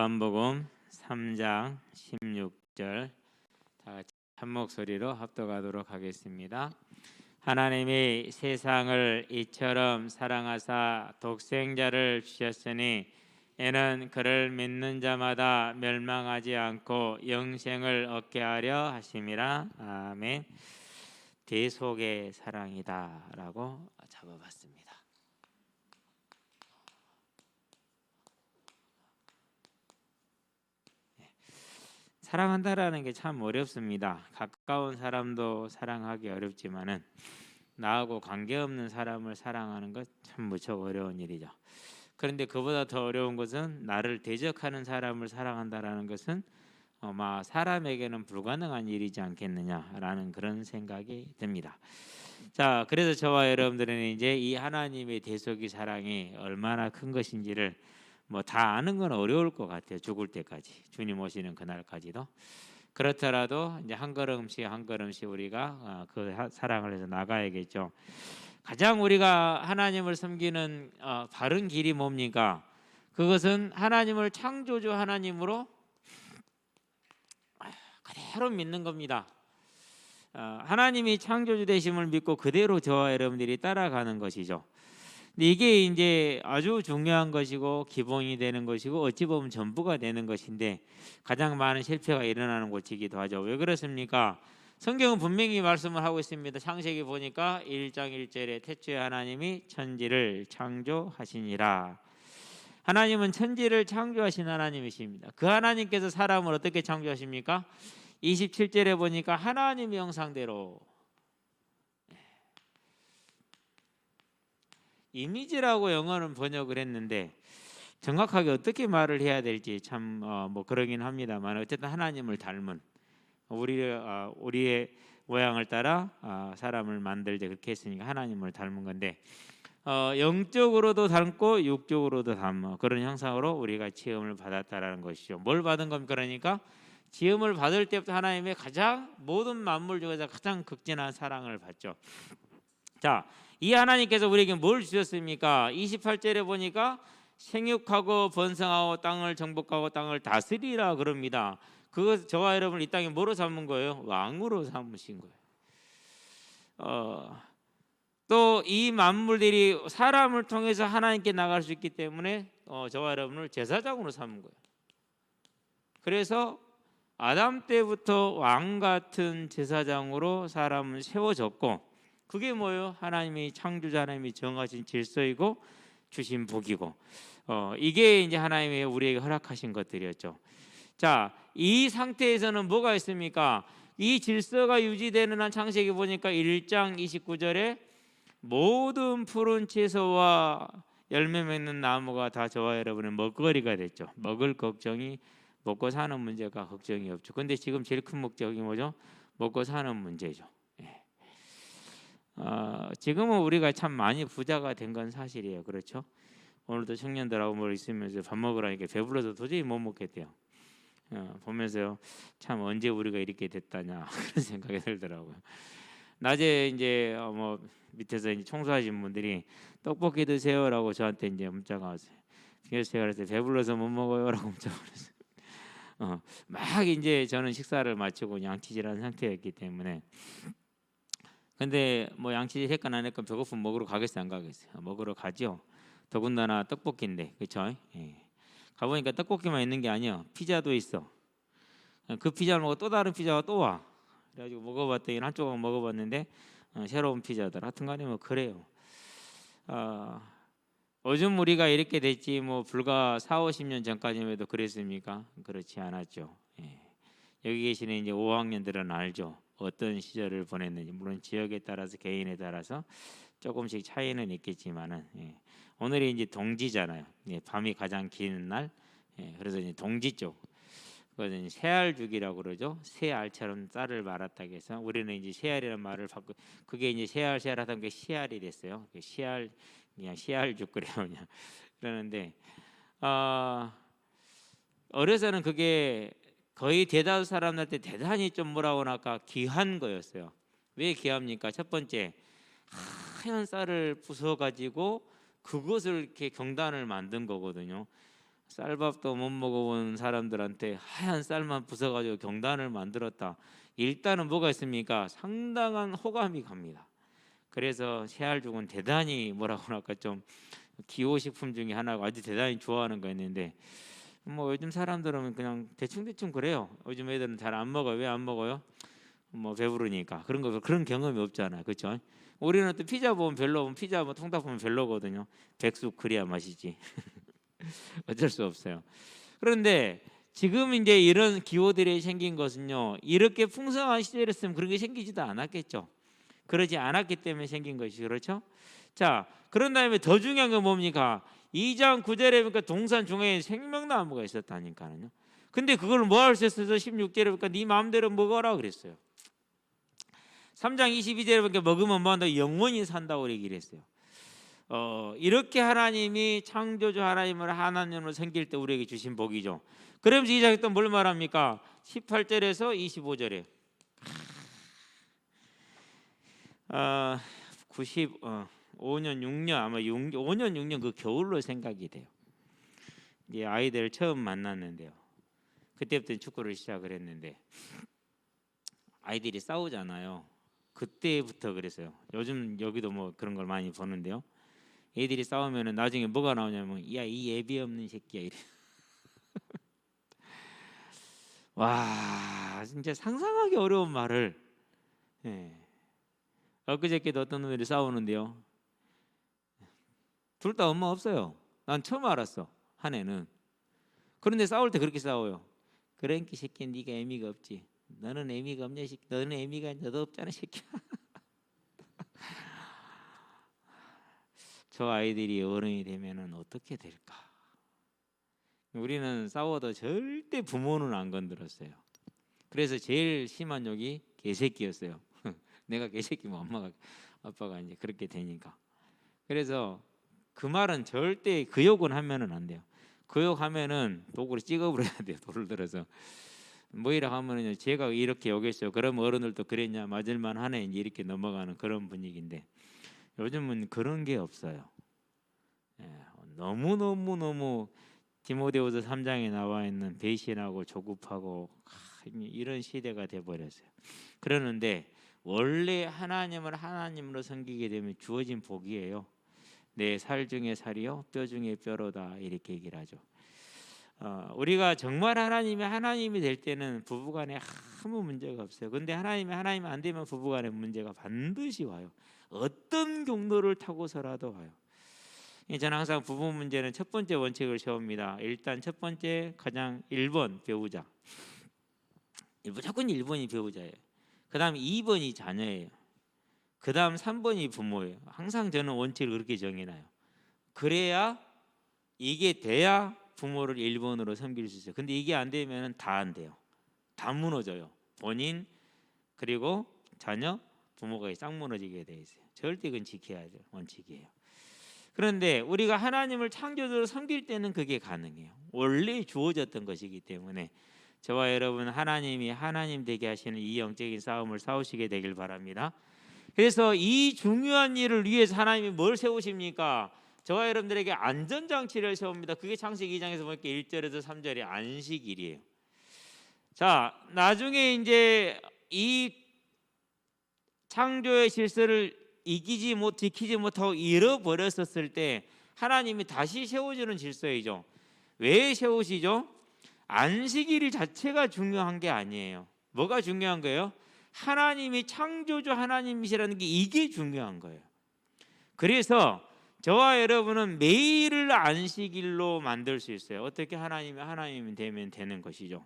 요한복음 3장 16절 다 같이 한 목소리로 합독하도록 하겠습니다. 하나님이 세상을 이처럼 사랑하사 독생자를 주셨으니 이는 그를 믿는 자마다 멸망하지 않고 영생을 얻게 하려 하심이라. 아멘. 대속의 사랑이다라고 잡아봤습니다. 사랑한다라는 게 참 어렵습니다. 가까운 사람도 사랑하기 어렵지만은 나하고 관계없는 사람을 사랑하는 것 참 무척 어려운 일이죠. 그런데 그보다 더 어려운 것은 나를 대적하는 사람을 사랑한다라는 것은 아마 사람에게는 불가능한 일이지 않겠느냐라는 그런 생각이 듭니다. 자, 그래서 저와 여러분들은 이제 이 하나님의 대속의 사랑이 얼마나 큰 것인지를 다 아는 건 어려울 것 같아요. 죽을 때까지, 주님 오시는 그날까지도. 그렇더라도 이제 한 걸음씩 한 걸음씩 우리가 그 사랑을 해서 나가야겠죠. 가장 우리가 하나님을 섬기는 바른 길이 뭡니까? 그것은 하나님을 창조주 하나님으로 그대로 믿는 겁니다. 하나님이 창조주 되심을 믿고 그대로 저와 여러분들이 따라가는 것이죠. 이게 이제 아주 중요한 것이고 기본이 되는 것이고 어찌 보면 전부가 되는 것인데 가장 많은 실패가 일어나는 곳이기도 하죠. 왜 그렇습니까? 성경은 분명히 말씀을 하고 있습니다. 창세기 보니까 1장 1절에 태초에 하나님이 천지를 창조하시니라. 하나님은 천지를 창조하신 하나님이십니다. 그 하나님께서 사람을 어떻게 창조하십니까? 27절에 보니까 하나님의 형상대로. 이미지라고 영어는 번역을 했는데 정확하게 어떻게 말을 해야 될지 참 그러긴 합니다만 어쨌든 하나님을 닮은 우리의 모양을 따라 사람을 만들 때 그렇게 했으니까 하나님을 닮은 건데 영적으로도 닮고 육적으로도 닮은 그런 형상으로 우리가 지음을 받았다라는 것이죠. 뭘 받은 겁니까? 그러니까 지음을 받을 때부터 하나님의 가장 모든 만물 중에서 가장 극진한 사랑을 받죠. 자, 이 하나님께서 우리에게 뭘 주셨습니까? 28절에 보니까 생육하고 번성하고 땅을 정복하고 땅을 다스리라 그럽니다. 그거 저와 여러분을 이 땅에 뭐로 삼은 거예요? 왕으로 삼으신 거예요. 또 이 만물들이 사람을 통해서 하나님께 나갈 수 있기 때문에 저와 여러분을 제사장으로 삼은 거예요. 그래서 아담 때부터 왕 같은 제사장으로 사람을 세워졌고 그게 뭐예요? 하나님이 창조자 하나님이 정하신 질서이고 주신 복이고 이게 이제 하나님이 우리에게 허락하신 것들이었죠. 자, 이 상태에서는 뭐가 있습니까? 이 질서가 유지되는 한 창세기 보니까 1장 29절에 모든 푸른 채소와 열매 맺는 나무가 다 저와 여러분의 먹거리가 됐죠. 먹을 걱정이 먹고 사는 문제가 걱정이 없죠. 근데 지금 제일 큰 목적이 뭐죠? 먹고 사는 문제죠. 지금은 우리가 참 많이 부자가 된 건 사실이에요. 그렇죠? 오늘도 청년들하고 뭘 있으면서 밥 먹으라니까 배불러서 도저히 못 먹겠대요. 보면서요, 참 언제 우리가 이렇게 됐다냐 그런 생각이 들더라고요. 낮에 이제 밑에서 이제 청소하신 분들이 떡볶이 드세요라고 저한테 이제 문자가 왔어요. 그래서 제가 그랬어요. 배불러서 못 먹어요라고 문자가 왔어요. 막 이제 저는 식사를 마치고 양치질한 상태였기 때문에. 근데 양치질 했건 안 했건 배고프면 먹으러 가겠어요, 안 가겠어요? 먹으러 가죠. 더군다나 떡볶이인데, 그렇죠? 가보니까 떡볶이만 있는 게 아니야. 피자도 있어. 그 피자를 먹고 또 다른 피자가 또 와. 그래가지고 먹어봤더니 한조각 먹어봤는데 새로운 피자더라. 하여튼간에 그래요. 요즘 우리가 이렇게 됐지 불과 4, 50년 전까지만 해도 그랬습니까? 그렇지 않았죠. 여기 계시는 이제 5학년들은 알죠. 어떤 시절을 보냈는지. 물론 지역에 따라서 개인에 따라서 조금씩 차이는 있겠지만은 오늘이 이제 동지잖아요. 밤이 가장 긴 날. 그래서 이제 동지 쪽. 그것은 새알죽이라고 그러죠. 새알처럼 쌀을 말았다고 해서 우리는 이제 새알이라는 말을 바꾸 그게 이제 새알하던 게 씨알이 됐어요. 씨알 그냥 씨알죽 그래요. 그냥 그러는데 어려서는 그게 거의 대다수 사람들한테 대단히 좀 뭐라고 할까 귀한 거였어요. 왜 귀합니까? 첫 번째 하얀 쌀을 부숴가지고 그것을 이렇게 경단을 만든 거거든요. 쌀밥도 못 먹어본 사람들한테 하얀 쌀만 부숴가지고 경단을 만들었다. 일단은 뭐가 있습니까? 상당한 호감이 갑니다. 그래서 새알죽은 대단히 뭐라고 할까 좀 기호식품 중에 하나고 아주 대단히 좋아하는 거 있는데 뭐 요즘 사람들은 그냥 대충 그래요. 요즘 애들은 잘 안 먹어요. 왜 안 먹어요? 뭐 배부르니까. 그런 경험이 없잖아요. 그렇죠? 우리는 또 피자 보면 별로, 피자 뭐 통닭 보면 별로거든요. 백숙 그래야 맛이지. 어쩔 수 없어요. 그런데 지금 이제 이런 기호들이 생긴 것은요, 이렇게 풍성한 시절이었으면 그런 게 생기지도 않았겠죠. 그러지 않았기 때문에 생긴 것이 그렇죠. 자, 그런 다음에 더 중요한 건 뭡니까? 2장 9절에 보니까 동산 중앙에 생명나무가 있었다니까요. 근데 그걸 뭐 할 수 있어서 16절에 보니까 네 마음대로 먹어라 그랬어요. 3장 22절에 보니까 먹으면 뭐한다? 영원히 산다고 얘기를 했어요. 이렇게 하나님이 창조주 하나님으로 섬길 때 우리에게 주신 복이죠. 그러면서 이 장이 또 뭘 말합니까? 18절에서 25절에 95년 6년 아마 5년 6년 그 겨울로 생각이 돼요. 이제 아이들을 처음 만났는데요. 그때부터 축구를 시작을 했는데 아이들이 싸우잖아요. 그때부터 그랬어요. 요즘 여기도 뭐 그런 걸 많이 보는데요. 애들이 싸우면은 나중에 뭐가 나오냐면 야, 이 예비 없는 새끼야 이래. 와, 진짜 상상하기 어려운 말을. 예. 엊그저께도 어떤 놈들이 싸우는데요. 둘 다 엄마 없어요. 난 처음 알았어. 한 애는. 그런데 싸울 때 그렇게 싸워요. 그러니까 새끼 네가 애미가 없지. 너는 애미가 없냐 새끼. 너는 애미가 너도 없잖아 새끼야. 저 아이들이 어른이 되면은 어떻게 될까? 우리는 싸워도 절대 부모는 안 건드렸어요. 그래서 제일 심한 욕이 개새끼였어요. 내가 개새끼면 엄마가 아빠가 이제 그렇게 되니까. 그래서 그 말은 절대 그 욕은 하면은 안 돼요. 그 욕하면은 도구로 찍어버려야 돼요. 돌을 들어서 뭐이라 하면은요, 제가 이렇게 욕했어요. 그럼 어른들도 그랬냐, 맞을만 하네, 이렇게 넘어가는 그런 분위기인데 요즘은 그런 게 없어요. 예, 너무 디모데후서 3장에 나와 있는 배신하고 조급하고 이런 시대가 돼 버렸어요. 그러는데 원래 하나님을 하나님으로 섬기게 되면 주어진 복이에요. 내 살 중에 살이요 뼈 중에 뼈로다 이렇게 얘기를 하죠. 우리가 정말 하나님이 될 때는 부부간에 아무 문제가 없어요. 근데 하나님이 안 되면 부부간에 문제가 반드시 와요. 어떤 경로를 타고서라도 와요. 저는 항상 부부 문제는 첫 번째 원칙을 세웁니다. 일단 첫 번째 가장 1번 배우자. 무조건 1번이 배우자예요. 그 다음 2번이 자녀예요. 그 다음 3번이 부모예요. 항상 저는 원칙을 그렇게 정해놔요. 그래야 이게 돼야 부모를 1번으로 섬길 수 있어요. 근데 이게 안 되면 다 안 돼요. 다 무너져요. 본인 그리고 자녀 부모가 싹 무너지게 돼 있어요. 절대 그건 지켜야 될 원칙이에요. 그런데 우리가 하나님을 창조주로 섬길 때는 그게 가능해요. 원래 주어졌던 것이기 때문에 저와 여러분 하나님이 하나님 되게 하시는 이 영적인 싸움을 싸우시게 되길 바랍니다. 그래서 이 중요한 일을 위해서 하나님이 뭘 세우십니까? 저와 여러분들에게 안전장치를 세웁니다. 그게 창세기 2장에서 보니까 1절에서 3절이 안식일이에요. 자, 나중에 이제 이 창조의 질서를 지키지 못하고 잃어버렸었을 때 하나님이 다시 세워주는 질서이죠. 왜 세우시죠? 안식일 자체가 중요한 게 아니에요. 뭐가 중요한 거예요? 하나님이 창조주 하나님이시라는 게 이게 중요한 거예요. 그래서 저와 여러분은 매일을 안식일로 만들 수 있어요. 어떻게 하나님이 되면 되는 것이죠.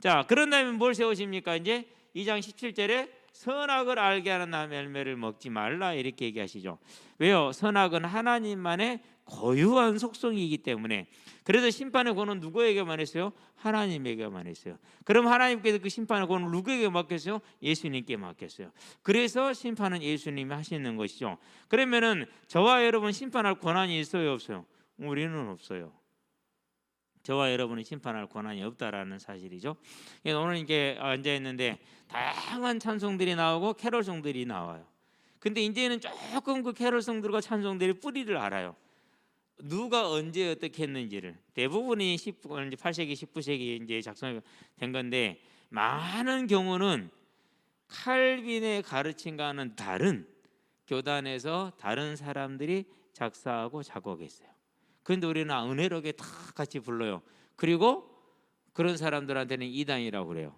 자, 그런 다음에 뭘 세우십니까? 이제 2장 17절에 선악을 알게 하는 나무의 열매를 먹지 말라 이렇게 얘기하시죠. 왜요? 선악은 하나님만의 고유한 속성이기 때문에. 그래서 심판의 권은 누구에게만 했어요? 하나님에게만 했어요. 그럼 하나님께서 그 심판의 권을 누구에게 맡겼어요? 예수님께 맡겼어요. 그래서 심판은 예수님이 하시는 것이죠. 그러면은 저와 여러분 심판할 권한이 있어요, 없어요? 우리는 없어요. 저와 여러분은 심판할 권한이 없다라는 사실이죠. 오늘 이렇게 앉아 있는데 다양한 찬송들이 나오고 캐롤송들이 나와요. 근데 이제는 조금 그 캐롤송들과 찬송들이 뿌리를 알아요. 누가 언제 어떻게 했는지를 대부분이 8세기, 19세기 이제 작성된 건데 많은 경우는 칼빈의 가르침과는 다른 교단에서 다른 사람들이 작사하고 작곡했어요. 그런데 우리는 은혜롭게 다 같이 불러요. 그리고 그런 사람들한테는 이단이라고 그래요.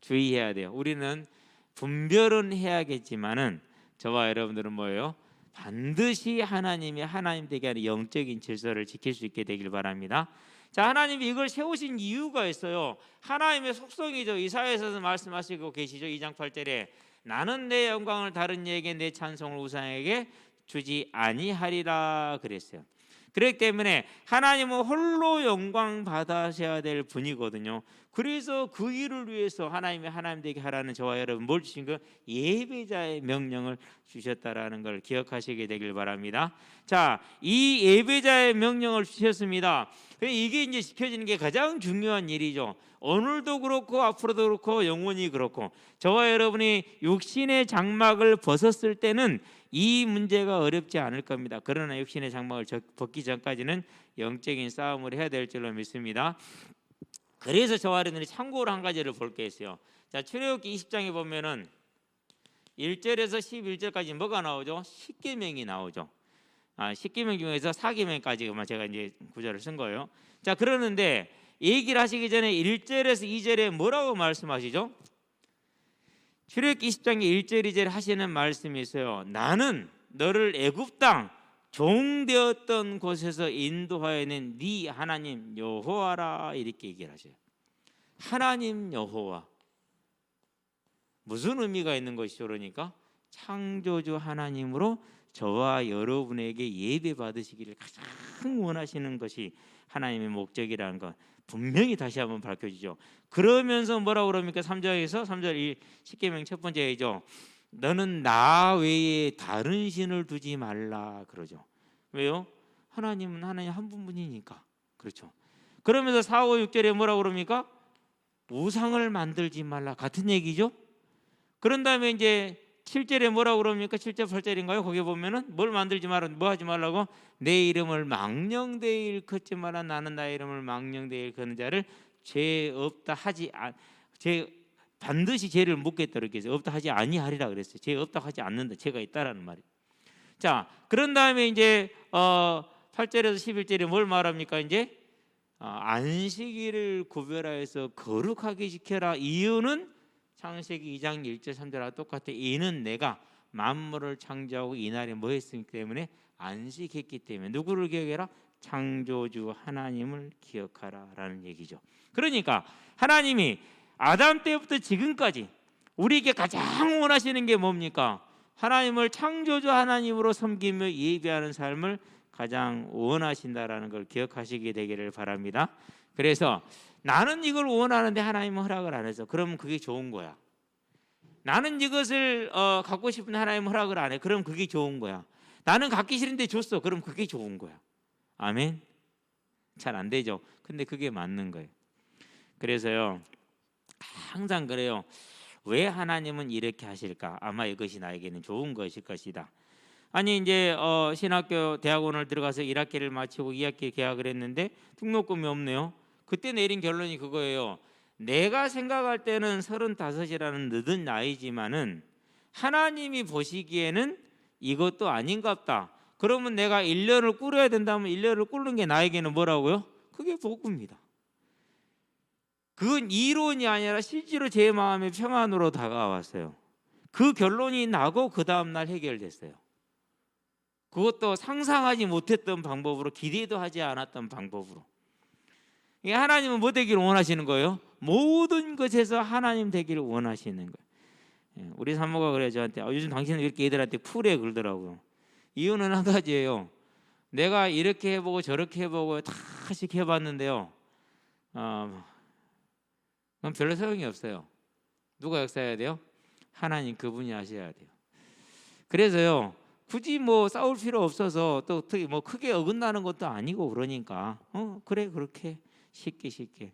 주의해야 돼요. 우리는 분별은 해야겠지만은 저와 여러분들은 뭐예요? 반드시 하나님이 하나님 되게 하는 영적인 질서를 지킬 수 있게 되길 바랍니다. 자, 하나님이 이걸 세우신 이유가 있어요. 하나님의 속성이죠. 이사야에서도 말씀하시고 계시죠. 2장 8절에 나는 내 영광을 다른 이에게 내 찬송을 우상에게 주지 아니하리라 그랬어요. 그렇기 때문에 하나님은 홀로 영광 받으셔야 될 분이거든요. 그래서 그 일을 위해서 하나님이 하나님 되게 하라는 저와 여러분 뭘 주신 거? 예배자의 명령을 주셨다라는 걸 기억하시게 되길 바랍니다. 자, 이 예배자의 명령을 주셨습니다. 이게 이제 지켜지는 게 가장 중요한 일이죠. 오늘도 그렇고 앞으로도 그렇고 영원히 그렇고 저와 여러분이 육신의 장막을 벗었을 때는 이 문제가 어렵지 않을 겁니다. 그러나 육신의 장막을 벗기 전까지는 영적인 싸움을 해야 될 줄로 믿습니다. 그래서 저와 여러분들이 참고로 한 가지를 볼 게 있어요. 자, 출애굽기 20장에 보면은 1절에서 11절까지 뭐가 나오죠? 십계명이 나오죠. 십계명 중에서 사계명까지만 제가 이제 구절을 쓴 거예요. 자, 그러는데 얘기를 하시기 전에 1절에서 2절에 뭐라고 말씀하시죠? 출애굽기 20장에 1절 2절 하시는 말씀이 있어요. 나는 너를 애굽 땅 종되었던 곳에서 인도하여낸 네 하나님 여호와라 이렇게 얘기를 하셔요. 하나님 여호와 무슨 의미가 있는 것이죠? 그러니까 창조주 하나님으로 저와 여러분에게 예배 받으시기를 가장 원하시는 것이 하나님의 목적이라는 것 분명히 다시 한번 밝혀지죠. 그러면서 뭐라고 그럽니까? 3절에서 3절 십계명 첫 번째이죠. 너는 나 외에 다른 신을 두지 말라 그러죠. 왜요? 하나님은 하나님 한 분뿐이니까. 그렇죠. 그러면서 4, 5, 6절에 뭐라고 그럽니까? 우상을 만들지 말라 같은 얘기죠. 그런 다음에 이제 7절에 뭐라고 그럽니까? 7절 8절인가요? 거기 보면은 뭘 만들지 말라, 뭐 하지 말라고? 내 이름을 망령되이 일컫지 마라. 나는 나의 이름을 망령되이 일컫는 자를 죄 없다 하지 반드시 죄를 묻겠다 이렇게 해서 없다 하지 아니하리라 그랬어요. 죄 없다 하지 않는다. 죄가 있다라는 말이에요. 자, 그런 다음에 이제 8절에서 11절에 뭘 말합니까? 이제 안식일을 구별하여서 거룩하게 지켜라. 이유는 창세기 2장 1절 3절과 똑같아. 이는 내가 만물을 창조하고 이날에 뭐 했기 때문에 안식했기 때문에 누구를 기억해라? 창조주 하나님을 기억하라라는 얘기죠. 그러니까 하나님이 아담 때부터 지금까지 우리에게 가장 원하시는 게 뭡니까? 하나님을 창조주 하나님으로 섬기며 예배하는 삶을 가장 원하신다라는 걸 기억하시게 되기를 바랍니다. 그래서 나는 이걸 원하는데 하나님은 허락을 안 해서 그러면 그게 좋은 거야. 나는 이것을 갖고 싶은데 하나님은 허락을 안 해. 그럼 그게 좋은 거야. 나는 갖기 싫은데 줬어. 그럼 그게 좋은 거야. 아멘. 잘 안 되죠. 근데 그게 맞는 거예요. 그래서요 항상 그래요. 왜 하나님은 이렇게 하실까? 아마 이것이 나에게는 좋은 것일 것이다. 아니 이제 신학교 대학원을 들어가서 1학기를 마치고 2학기 개학을 했는데 등록금이 없네요. 그때 내린 결론이 그거예요. 내가 생각할 때는 35이라는 늦은 나이지만은 하나님이 보시기에는 이것도 아닌갑다. 그러면 내가 1년을 꿇어야 된다면 1년을 꿇는 게 나에게는 뭐라고요? 그게 복입니다. 그건 이론이 아니라 실제로 제 마음의 평안으로 다가왔어요. 그 결론이 나고 그 다음날 해결됐어요. 그것도 상상하지 못했던 방법으로, 기대도 하지 않았던 방법으로. 하나님은 뭐 되기를 원하시는 거예요? 모든 것에서 하나님 되기를 원하시는 거예요. 우리 사모가 그래요 저한테. 요즘 당신은 이렇게 애들한테 풀에 그러더라고요. 이유는 한 가지예요. 내가 이렇게 해보고 저렇게 해보고 다씩 해봤는데요. 그건 별로 소용이 없어요. 누가 역사해야 돼요? 하나님 그분이 하셔야 돼요. 그래서요 굳이 뭐 싸울 필요 없어서 또 특히 뭐 크게 어긋나는 것도 아니고 그러니까 그래 그렇게 쉽게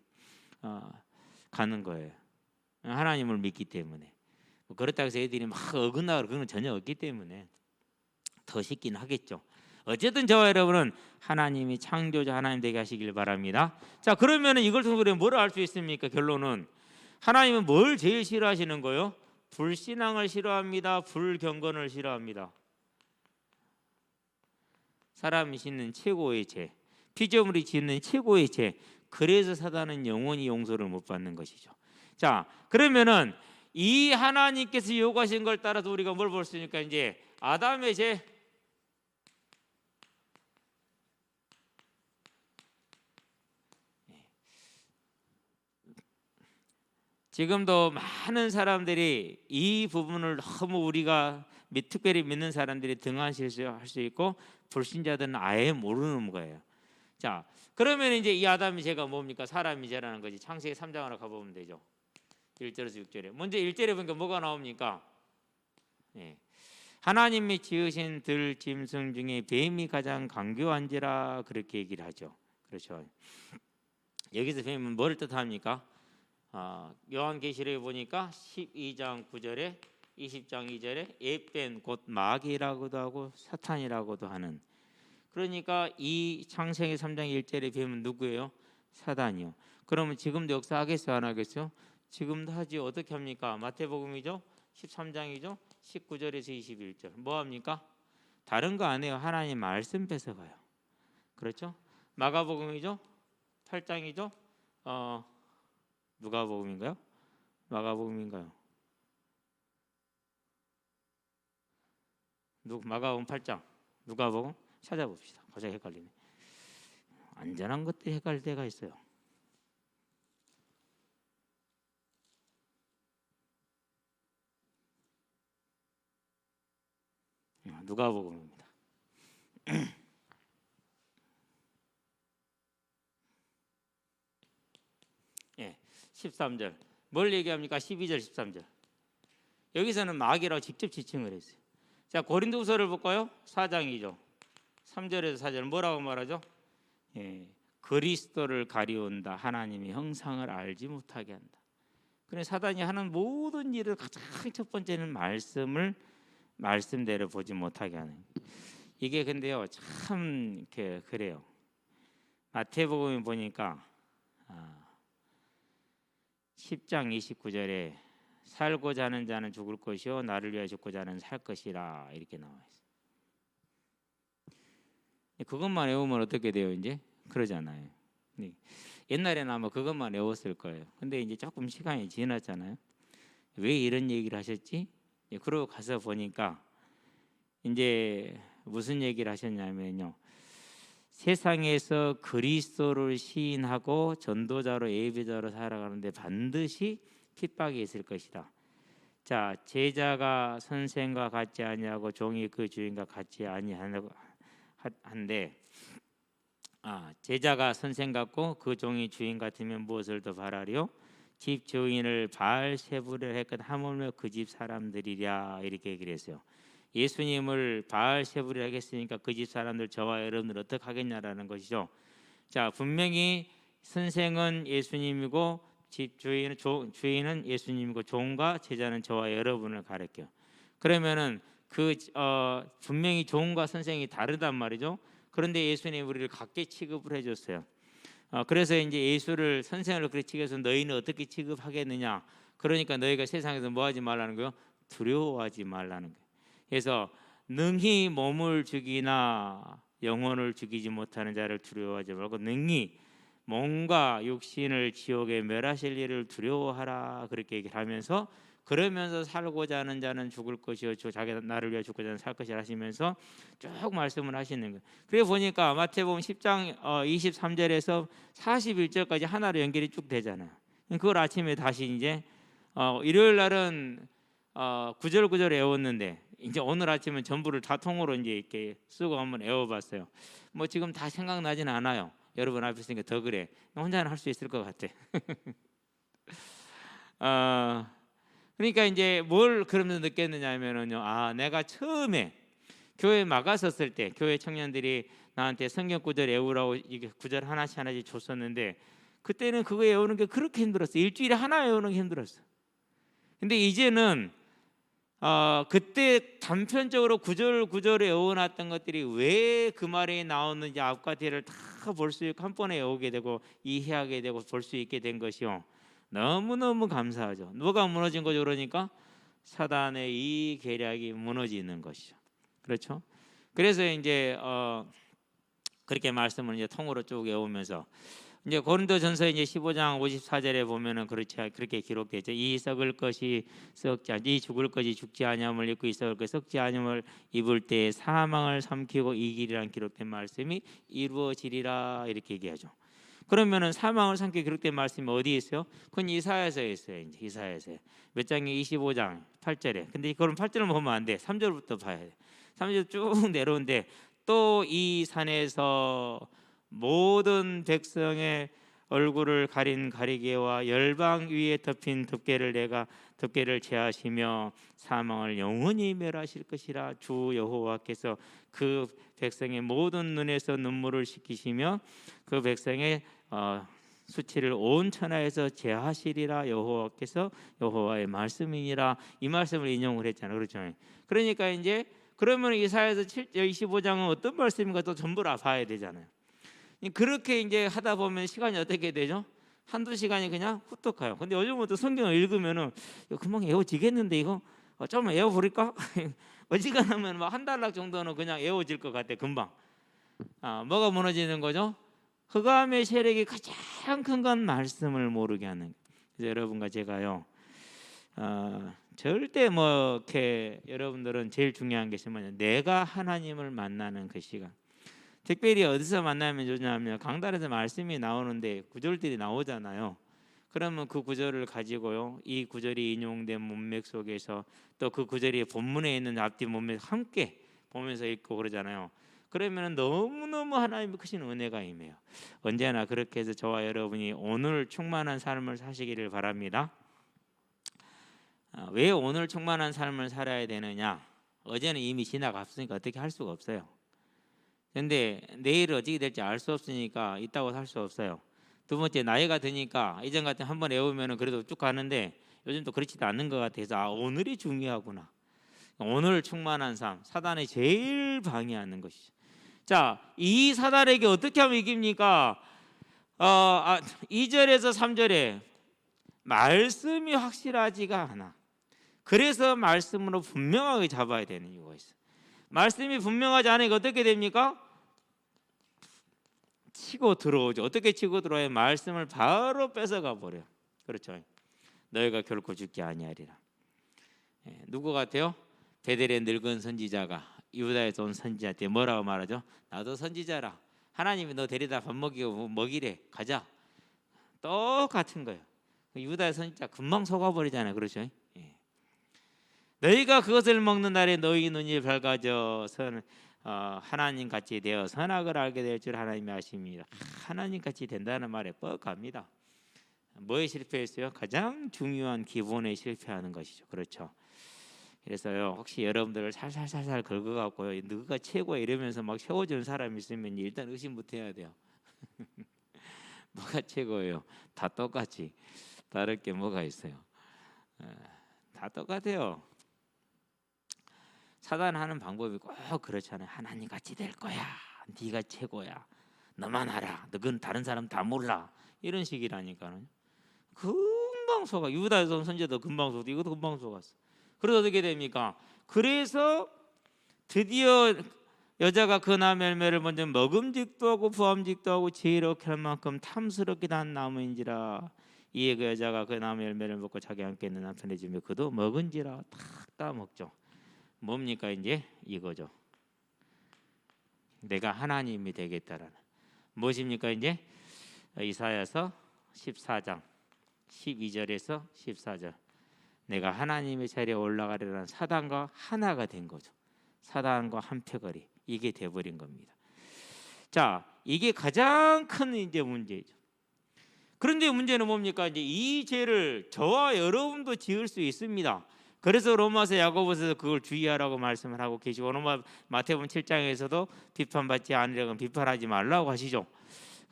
가는 거예요. 하나님을 믿기 때문에. 그렇다고 해서 애들이 막 어긋나고 그런 건 전혀 없기 때문에 더 쉽긴 하겠죠. 어쨌든 저와 여러분은 하나님이 창조자 하나님 되게 하시길 바랍니다. 자, 그러면은 이걸 통해서 우리가 뭘 알 수 있습니까? 결론은 하나님은 뭘 제일 싫어하시는 거예요? 불신앙을 싫어합니다. 불경건을 싫어합니다. 사람이 짓는 최고의 죄, 피조물이 짓는 최고의 죄. 그래서 사단은 영원히 용서를 못 받는 것이죠. 자, 그러면은 이 하나님께서 요구하신 걸 따라서 우리가 뭘 볼 수 있으니까 이제 아담의 죄, 지금도 많은 사람들이 이 부분을 너무 우리가 특별히 믿는 사람들이 등한시할 수 있고 불신자들은 아예 모르는 거예요. 자, 그러면 이제 이 아담의 죄가 뭡니까? 사람이 죄라는 거지. 창세기 3장으로 가보면 되죠. 1절에서 6절에. 먼저 1절에 보니까 뭐가 나옵니까? 네. 하나님이 지으신 들 짐승 중에 뱀이 가장 강교한지라 그렇게 얘기를 하죠. 그렇죠. 여기서 뱀은 뭐를 뜻합니까? 요한계시록에 보니까 12장 9절에 20장 2절에 예뺀 곧 마귀라고도 하고 사탄이라고도 하는, 그러니까 이 창세기 3장 1절에 뱀은 누구예요? 사단이요. 그러면 지금도 역사하겠어요? 안 하겠어요? 지금도 하지. 어떻게 합니까? 마태복음이죠. 13장이죠. 19절에서 21절. 뭐 합니까? 다른 거 안 해요. 하나님 말씀 뺏어가요. 그렇죠? 마가복음이죠. 8장이죠. 누가복음인가요? 마가복음인가요? 마가복음 8장, 누가복음 찾아봅시다. 갑자기 헷갈리네. 안전한 것들이 헷갈릴 때가 있어요. 누가복음입니다. 예, 13절. 뭘 얘기합니까? 12절, 13절. 여기서는 마귀라고 직접 지칭을 했어요. 자, 고린도후서를 볼까요? 4장이죠. 3절에서 4절 뭐라고 말하죠? 예, 그리스도를 가리운다. 하나님의 형상을 알지 못하게 한다. 그래, 사단이 하는 모든 일을 가장 첫 번째는 말씀대로 보지 못하게 하는. 이게 근데요, 참 그래요. 마태복음에 보니까 10장 29절에 살고자 하는 자는 죽을 것이요 나를 위하여 죽고자 하는 살 것이라 이렇게 나와 있어요. 그것만 외우면 어떻게 돼요? 이제 그러잖아요. 옛날에는 아마 그것만 외웠을 거예요. 근데 이제 조금 시간이 지났잖아요. 왜 이런 얘기를 하셨지? 그러고 가서 보니까 이제 무슨 얘기를 하셨냐면요, 세상에서 그리스도를 시인하고 전도자로 예배자로 살아가는데 반드시 핍박이 있을 것이다. 자, 제자가 선생과 같지 아니하고 종이 그 주인과 같지 아니한데, 제자가 선생 같고 그 종이 주인 같으면 무엇을 더 바라리요? 집 주인을 바알세불을 했건 하물며 그 집 사람들이랴 이렇게 얘기를 했어요. 예수님을 바알세불을 하겠으니까 그 집 사람들, 저와 여러분들 어떻게 하겠냐라는 것이죠. 자, 분명히 선생은 예수님이고 집 주인은 예수님이고 종과 제자는 저와 여러분을 가르쳐요. 그러면은 분명히 종과 선생이 다르단 말이죠. 그런데 예수님이 우리를 같게 취급을 해줬어요. 그래서 이제 예수를 선생으로 그렇게 취급해서 너희는 어떻게 취급하겠느냐? 그러니까 너희가 세상에서 뭐하지 말라는 거요? 두려워하지 말라는 거예요. 그래서 능히 몸을 죽이나 영혼을 죽이지 못하는 자를 두려워하지 말고 능히 몸과 육신을 지옥에 멸하실 일을 두려워하라 그렇게 얘기를 하면서, 그러면서 살고자 하는 자는 죽을 것이요 자기 나를 위해 죽고자 하는 살 것이라 하시면서 쭉 말씀을 하시는 거예요. 그래 보니까 마태복음 10장 23절에서 41절까지 하나로 연결이 쭉 되잖아요. 그걸 아침에 다시 이제 일요일 날은 9절 9절 외웠는데 이제 오늘 아침은 전부를 다 통으로 이제 이렇게 쓰고 한번 외워봤어요. 뭐 지금 다 생각나지는 않아요. 여러분 앞에 있으니까 더 그래. 혼자는 할 수 있을 것 같아. 그러니까 이제 뭘 그러면서 느꼈느냐면요, 내가 처음에 교회 막았었을 때 교회 청년들이 나한테 성경 구절 외우라고 이게 구절 하나씩 줬었는데 그때는 그거 외우는 게 그렇게 힘들었어. 일주일에 하나 외우는 게 힘들었어. 근데 이제는 그때 단편적으로 구절구절에 외워놨던 것들이 왜 그 말에 나오는지 앞과 뒤를 다 볼 수 있고 한 번에 외우게 되고 이해하게 되고 볼 수 있게 된 것이요, 너무너무 감사하죠. 누가 무너진 거죠? 그러니까 사단의 이 계략이 무너지는 것이죠. 그렇죠? 그래서 이제 그렇게 말씀을 이제 통으로 쭉 외우면서 이제 고린도전서 이제 15장 54절에 보면은 그렇게 기록되어 있죠. 이 썩을 것이 썩지 이 죽을 것이 죽지 아니함을 입고 이 썩을 것이 썩지 아니함을 입을 때 사망을 삼키고 이기리라는 기록된 말씀이 이루어지리라, 이렇게 얘기하죠. 그러면은 사망을 삼키고 기록된 말씀이 어디에 있어요? 그건 이사야서에 있어요. 이제 이사야서에 몇 장에 25장 8절에. 근데 그럼 8절을 보면 안 돼. 3절부터 봐야 돼. 3절 쭉 내려오는데 또 이 산에서 모든 백성의 얼굴을 가린 가리개와 열방 위에 덮인 덮개를 제하시며 사망을 영원히 멸하실 것이라. 주 여호와께서 그 백성의 모든 눈에서 눈물을 씻기시며 그 백성의 수치를 온 천하에서 제하시리라. 여호와께서 여호와의 말씀이니라. 이 말씀을 인용을 했잖아요. 그렇죠? 그러니까 이제 그러면 이사야서 25장은 어떤 말씀인가 또 전부 다 봐야 되잖아요. 그렇게 이제 하다 보면 시간이 어떻게 되죠? 한두 시간이 그냥 후딱 가요. 근데 요즘부터 성경을 읽으면은 금방 외워지겠는데 이거 좀 외워버릴까? 어지간하면 한 달락 정도는 그냥 외워질 것 같아. 금방. 뭐가 무너지는 거죠? 흑암의 세력이 가장 큰 건 말씀을 모르게 하는. 그래서 여러분과 제가요, 절대 뭐 이렇게 여러분들은 제일 중요한 것이 뭐냐, 내가 하나님을 만나는 그 시간. 특별히 어디서 만나면 좋냐면 강단에서 말씀이 나오는데 구절들이 나오잖아요. 그러면 그 구절을 가지고요, 이 구절이 인용된 문맥 속에서 또 그 구절이 본문에 있는 앞뒤 문맥 함께 보면서 읽고 그러잖아요. 그러면 너무너무 하나님의 크신 은혜가 임해요. 언제나 그렇게 해서 저와 여러분이 오늘 충만한 삶을 사시기를 바랍니다. 왜 오늘 충만한 삶을 살아야 되느냐? 어제는 이미 지나갔으니까 어떻게 할 수가 없어요. 근데 내일 어떻게 될지 알 수 없으니까 있다고 살 수 없어요. 두 번째, 나이가 드니까 이전 같은 한번 외우면 그래도 쭉 가는데 요즘 또 그렇지도 않는 것 같아서 오늘이 중요하구나. 오늘 충만한 삶, 사단이 제일 방해하는 것이죠. 자, 이 사단에게 어떻게 하면 이깁니까? 2절에서 3절에 말씀이 확실하지가 않아. 그래서 말씀으로 분명하게 잡아야 되는 이유가 있어요. 말씀이 분명하지 않으니까 어떻게 됩니까? 치고 들어오죠. 어떻게 치고 들어와요? 말씀을 바로 뺏어가 버려. 그렇죠. 너희가 결코 죽지 아니하리라. 누구 같아요? 베델의 늙은 선지자가 유다에서 온 선지자한테 뭐라고 말하죠? 나도 선지자라. 하나님이 너 데리다 밥 먹이래. 가자. 똑같은 거예요. 유다의 선지자 금방 속아버리잖아요. 그렇죠? 너희가 그것을 먹는 날에 너희 눈이 밝아져 하나님 같이 되어 선악을 알게 될 줄 하나님이 아십니다. 하나님 같이 된다는 말에 뻑갑니다. 뭐에 실패했어요? 가장 중요한 기본에 실패하는 것이죠. 그렇죠. 그래서요, 혹시 여러분들을 살살살살 긁어갖고요, 너가 최고야 이러면서 막 세워주는 사람이 있으면 일단 의심부터 해야 돼요. 뭐가 최고예요? 다 똑같이. 다를 게 뭐가 있어요? 다 똑같아요. 사단 하는 방법이 꼭 그렇잖아요. 하나님 같이 될 거야. 네가 최고야. 너만 알아. 너는 다른 사람 다 몰라. 이런 식이라니까요. 금방 속아. 유다에서 온 선지자도 금방 속고 이것도 금방 속았어. 그래서 어떻게 됩니까? 그래서 드디어 여자가 그 나무 열매를 먼저 먹음직도 하고 부함직도 하고 지혜롭게 할 만큼 탐스럽게 단 나무인지라. 이에 그 여자가 그 나무 열매를 먹고 자기 함께 있는 남편의 집에 그도 먹은지라. 탁 따먹죠. 뭡니까? 이제 이거죠. 내가 하나님이 되겠다라는. 무엇입니까? 이제 이사야서 14장 12절에서 14절. 내가 하나님의 자리에 올라가려는 사단과 하나가 된 거죠. 사단과 한패거리. 이게 돼버린 겁니다. 자, 이게 가장 큰 이제 문제죠. 그런데 문제는 뭡니까? 이제 이 죄를 저와 여러분도 지을 수 있습니다. 그래서 로마서 야고보서에서 그걸 주의하라고 말씀을 하고 계시고, 마태복음 7장에서도 비판받지 않으려면 비판하지 말라고 하시죠.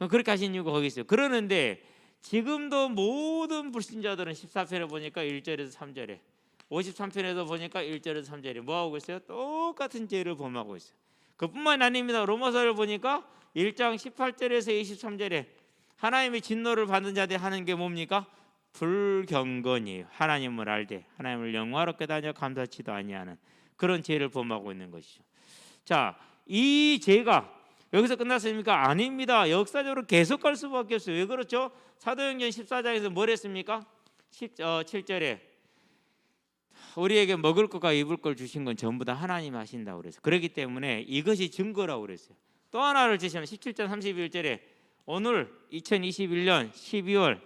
그렇게 하신 이유가 거기 있어요. 그러는데 지금도 모든 불신자들은 14편에 보니까 1절에서 3절에 53편에도 보니까 1절에서 3절에 뭐 하고 있어요? 똑같은 죄를 범하고 있어요. 그뿐만이 아닙니다. 로마서를 보니까 1장 18절에서 23절에 하나님의 진노를 받는 자들이 하는 게 뭡니까? 불경건이에요. 하나님을 알되 하나님을 영화롭게 다녀 감사치도 아니하는 그런 죄를 범하고 있는 것이죠. 자, 이 죄가 여기서 끝났습니까? 아닙니다. 역사적으로 계속 갈 수밖에 없어요. 왜 그렇죠? 사도행전 14장에서 뭘 했습니까? 7절에 우리에게 먹을 것과 입을 걸 주신 건 전부 다 하나님 하신다고 그랬어요. 그렇기 때문에 이것이 증거라고 그랬어요. 또 하나를 제시하면 17장 31절에 오늘 2021년 12월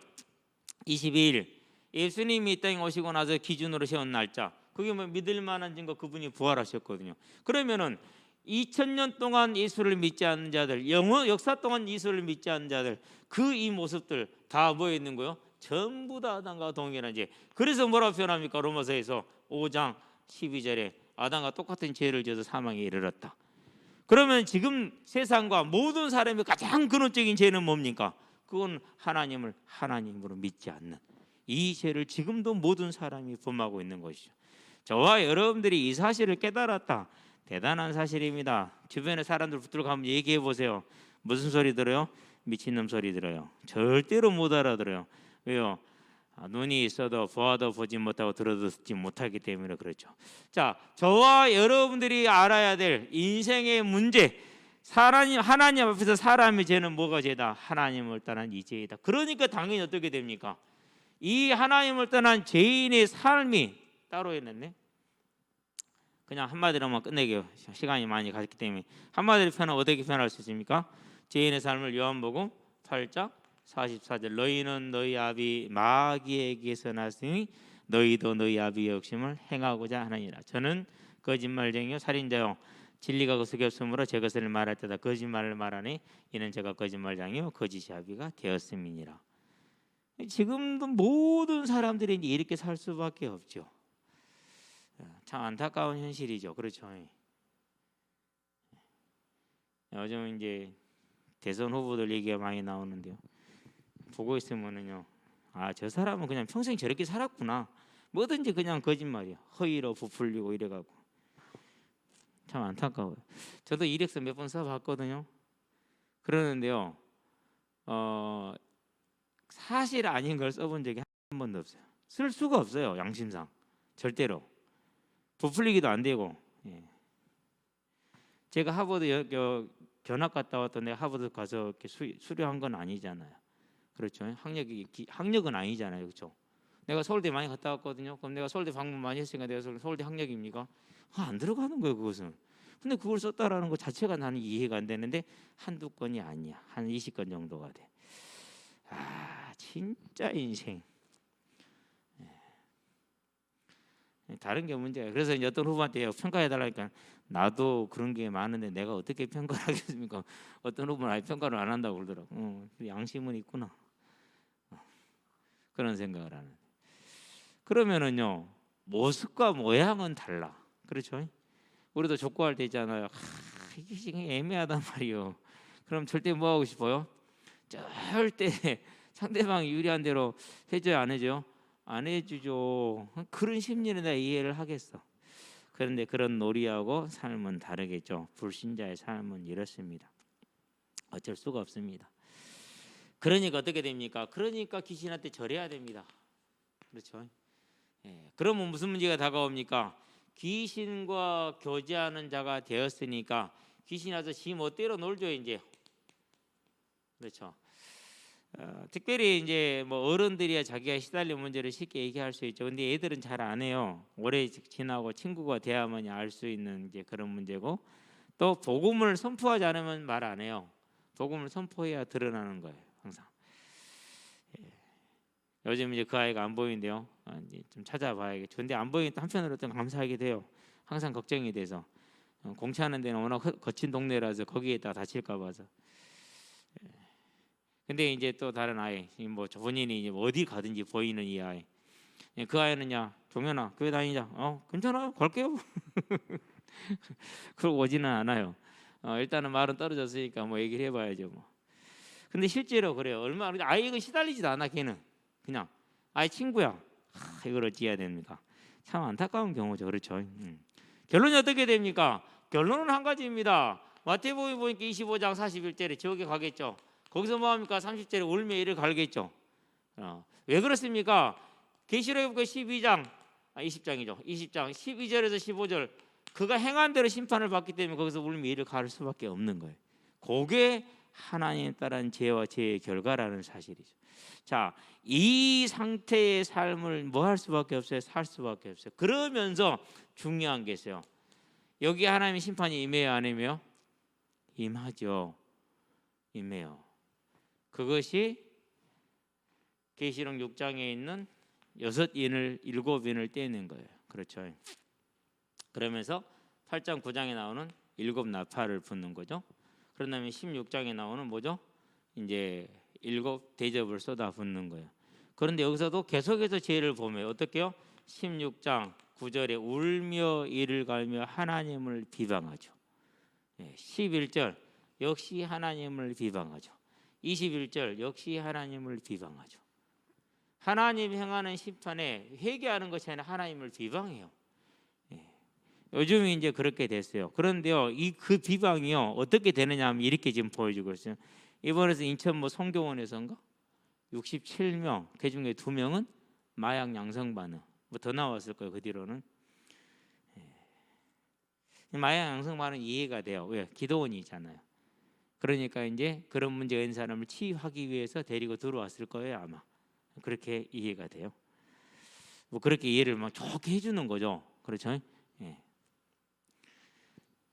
22일 예수님이 이 땅에 오시고 나서 기준으로 세운 날짜, 그게 뭐 믿을 만한 증거, 그분이 부활하셨거든요. 그러면은 2000년 동안 예수를 믿지 않는 자들, 역사 동안 예수를 믿지 않는 자들, 그 이 모습들 다 뭐에 있는 거요? 전부 다 아담과 동일한 죄. 그래서 뭐라고 표현합니까? 로마서에서 5장 12절에 아담과 똑같은 죄를 지어서 사망에 이르렀다. 그러면 지금 세상과 모든 사람의 가장 근원적인 죄는 뭡니까? 그건 하나님을 하나님으로 믿지 않는 이 죄를 지금도 모든 사람이 범하고 있는 것이죠. 저와 여러분들이 이 사실을 깨달았다. 대단한 사실입니다. 주변에 사람들 붙들고 한번 얘기해 보세요. 무슨 소리 들어요? 미친놈 소리 들어요. 절대로 못 알아들어요. 왜요? 눈이 있어도 보아도 보지 못하고 들어도 듣지 못하기 때문에 그렇죠. 자, 저와 여러분들이 알아야 될 인생의 문제, 하나님 앞에서 사람의 죄는 뭐가 죄다? 하나님을 떠난 이 죄이다. 그러니까 당연히 어떻게 됩니까? 이 하나님을 떠난 죄인의 삶이 따로 있는데, 그냥 한마디로만 끝내게요. 시간이 많이 갔기 때문에 한마디로 어떻게 표현할 수 있습니까? 죄인의 삶을 요한복음 8장 44절, 너희는 너희 아비 마귀에게서 났으니 너희도 너희 아비의 욕심을 행하고자 하느니라. 저는 거짓말쟁이요 살인자요 진리가 그 속에 없으므로 제 것을 말할 때다 거짓말을 말하니 이는 제가 거짓말장이요 거짓의 아비가 되었음이니라. 지금도 모든 사람들이 이렇게 살 수밖에 없죠. 참 안타까운 현실이죠. 그렇죠. 요즘 이제 대선 후보들 얘기가 많이 나오는데요. 보고 있으면은요, 아, 저 사람은 그냥 평생 저렇게 살았구나. 뭐든지 그냥 거짓말이야. 허위로 부풀리고 이래갖고 참 안타까워요. 저도 이력서 몇 번 써봤거든요. 그러는데요, 사실 아닌 걸 써본 적이 한 번도 없어요. 쓸 수가 없어요. 양심상 절대로 부풀리기도 안 되고. 예. 제가 하버드 견학 갔다 왔던 내가 하버드 가서 이렇게 수료한 건 아니잖아요. 그렇죠. 학력은 아니잖아요. 그렇죠. 내가 서울대 많이 갔다 왔거든요. 그럼 내가 서울대 방문 많이 했으니까 내가 서울대 학력입니까? 안 들어가는 거예요, 그것은. 근데 그걸 썼다라는 것 자체가 나는 이해가 안 되는데 한두 건이 아니야. 한 20건 정도가 돼. 아, 진짜 인생. 다른 게 문제예요. 그래서 이제 어떤 후보한테 평가해 달라니까 나도 그런 게 많은데 내가 어떻게 평가를 하겠습니까? 어떤 후보는 아예 평가를 안 한다고 그러더라고. 양심은 있구나. 그런 생각을 하는. 그러면은요, 모습과 모양은 달라. 그렇죠? 우리도 족구할 때 있잖아요. 이게 지금 애매하단 말이요. 그럼 절대 뭐 하고 싶어요? 절대 상대방이 유리한 대로 해줘야 안 해줘요? 안 해주죠. 그런 심리는 내가 이해를 하겠어. 그런데 그런 놀이하고 삶은 다르겠죠. 불신자의 삶은 이렇습니다. 어쩔 수가 없습니다. 그러니까 어떻게 됩니까? 그러니까 귀신한테 절해야 됩니다. 그렇죠? 예. 그러면 무슨 문제가 다가옵니까? 귀신과 교제하는 자가 되었으니까 귀신이 와서 지 멋대로 놀죠 이제. 그렇죠? 특별히 이제 뭐 어른들이야 자기가 시달린 문제를 쉽게 얘기할 수 있죠. 근데 애들은 잘 안 해요. 오래 지나고 친구가 돼야만이 알 수 있는 이제 그런 문제고, 또 복음을 선포하지 않으면 말 안 해요. 복음을 선포해야 드러나는 거예요, 항상. 예. 요즘 이제 그 아이가 안 보이는데요. 이제 좀 찾아봐야겠죠. 근데 안 보이니까 한편으로 좀 감사하게 돼요. 항상 걱정이 돼서 공차하는 데는 워낙 거친 동네라서 거기에다 다칠까 봐서. 근데 이제 또 다른 아이, 뭐 본인이 이제 어디 가든지 보이는 이 아이, 그 아이는야, 종현아 교회 다니자. 괜찮아요, 갈게요. 그러고 오지는 않아요. 일단은 말은 떨어졌으니까 뭐 얘기를 해봐야죠 뭐. 근데 실제로 그래요. 얼마나 아이가 시달리지도 않아. 걔는 그냥 아이 친구야. 이걸 어찌 해야 됩니까? 참 안타까운 경우죠. 그렇죠. 결론이 어떻게 됩니까? 결론은 한 가지입니다. 마태복음 보니까 25장 41절에 지옥에 가겠죠. 거기서 뭐합니까? 30절에 울며 이를 갈겠죠. 왜 그렇습니까? 계시록에 보니까 20장이죠. 20장 12절에서 15절 그가 행한 대로 심판을 받기 때문에 거기서 울며 이를 가를 수밖에 없는 거예요. 그게 하나님에 따른 죄와 죄의 결과라는 사실이죠. 자, 이 상태의 삶을 뭐 할 수밖에 없어요? 살 수밖에 없어요. 그러면서 중요한 게 있어요. 여기 하나님의 심판이 임해요, 안 임해요? 임하죠. 임해요. 그것이 계시록 6장에 있는 6인을 7인을 떼는 거예요. 그렇죠. 그러면서 8장 9장에 나오는 7 나팔을 붓는 거죠. 그런 다음에 16장에 나오는 뭐죠? 이제 7 대접을 쏟아 붓는 거예요. 그런데 여기서도 계속해서 죄를 보면 어떻게요? 16장 9절에 울며 이를 갈며 하나님을 비방하죠. 11절 역시 하나님을 비방하죠. 21절 역시 하나님을 비방하죠. 하나님 행하는 심판에 회개하는 것이 아니라 하나님을 비방해요. 요즘 이제 그렇게 됐어요. 그런데요, 그 비방이요 어떻게 되느냐 하면 이렇게 지금 보여주고 있어요. 이번에서 인천 뭐 성교원에서인가 67명, 그 중에 2명은 마약 양성 반응. 뭐 더 나왔을 거예요. 그 뒤로는 마약 양성 반응 이해가 돼요. 왜? 기도원이잖아요. 그러니까 이제 그런 문제가 있는 사람을 치유하기 위해서 데리고 들어왔을 거예요, 아마. 그렇게 이해가 돼요. 뭐 그렇게 이해를 막 좋게 해주는 거죠. 그렇죠? 예.